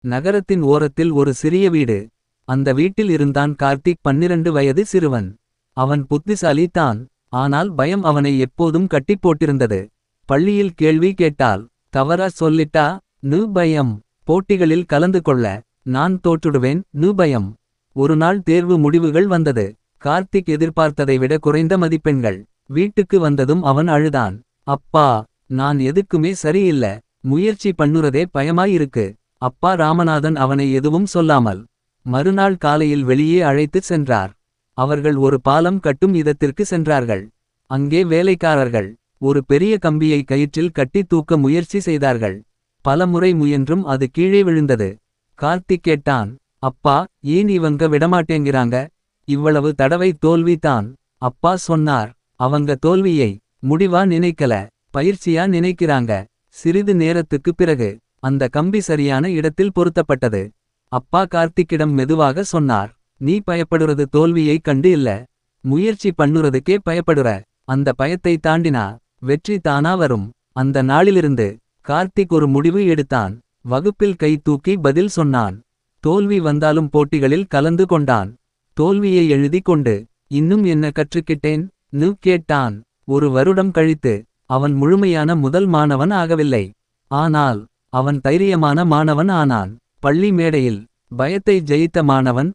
நகரத்தின் ஓரத்தில் ஒரு சிறிய வீடு. அந்த வீட்டில் இருந்தான் கார்த்திக். 12 வயது சிறுவன். அவன் புத்திசாலி தான். ஆனால் பயம் அவனை எப்போதும் கட்டிப் போட்டிருந்தது. பள்ளியில் கேள்வி கேட்டால் தவறா சொல்லிட்டா பயம். போட்டிகளில் கலந்து கொள்ள நான் தோற்றுடுவேன் பயம். ஒருநாள் தேர்வு முடிவுகள் வந்தது. கார்த்திக் எதிர்பார்த்ததை விட குறைந்த மதிப்பெண்கள். வீட்டுக்கு வந்ததும் அவன் அழுதான். அப்பா, நான் எதுக்குமே சரியில்ல. முயற்சி பண்ணுறதே பயமாயிருக்கு. அப்பா ராமநாதன் அவனை எதுவும் சொல்லாமல் மறுநாள் காலையில் வெளியே அழைத்துச் சென்றார். அவர்கள் ஒரு பாலம் கட்டும் இடத்திற்கு சென்றார்கள். அங்கே வேலைக்காரர்கள் ஒரு பெரிய கம்பியை கயிற்றில் கட்டி தூக்க முயற்சி செய்தார்கள். பலமுறை முயன்றும் அது கீழே விழுந்தது. கார்த்திக் கேட்டான், அப்பா, ஏன் இவங்க விடமாட்டேங்கிறாங்க? இவ்வளவு தடவை தோல்வி தான். அப்பா சொன்னார், அவங்க தோல்வியை முடிவா நினைக்கல, பயிற்சியா நினைக்கிறாங்க. சிறிது நேரத்துக்கு பிறகு அந்த கம்பி சரியான இடத்தில் பொருத்தப்பட்டது. அப்பா கார்த்திக்கிடம் மெதுவாக சொன்னார், நீ பயப்படுறது தோல்வியை கண்டு இல்ல, முயற்சி பண்ணுறதுக்கே பயப்படுற. அந்த பயத்தை தாண்டினா வெற்றி தானா வரும். அந்த நாளிலிருந்து கார்த்திக் ஒரு முடிவு எடுத்தான். வகுப்பில் கை தூக்கி பதில் சொன்னான். தோல்வி வந்தாலும் போட்டிகளில் கலந்து கொண்டான். தோல்வியை எழுதி கொண்டு இன்னும் என்ன கற்றுக்கிட்டேன் கேட்டான். ஒரு வருடம் கழித்து அவன் முழுமையான முதல் மாணவன் ஆகவில்லை. ஆனால் அவன் தைரியமான மாணவன் ஆனான். பள்ளி மேடையில் பயத்தை ஜெயித்த மாணவன்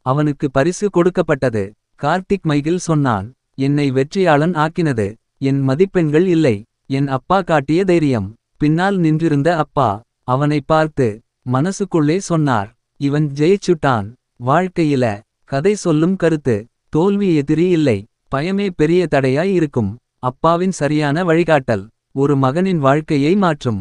அவனுக்கு பரிசு கொடுக்கப்பட்டது. கார்த்திக் மைகில் சொன்னான், என்னை வெற்றியாளன் ஆக்கினது என் மதிப்பெண்கள் இல்லை, என் அப்பா காட்டிய தைரியம். பின்னால் நின்றிருந்த அப்பா அவனை பார்த்து மனசுக்குள்ளே சொன்னார், இவன் ஜெயிச்சுட்டான். வாழ்க்கையில கதை சொல்லும் கருத்து, தோல்வி எதிரி இல்லை, பயமே பெரிய தடையாய் இருக்கும். அப்பாவின் சரியான வழிகாட்டல் ஒரு மகனின் வாழ்க்கையை மாற்றும்.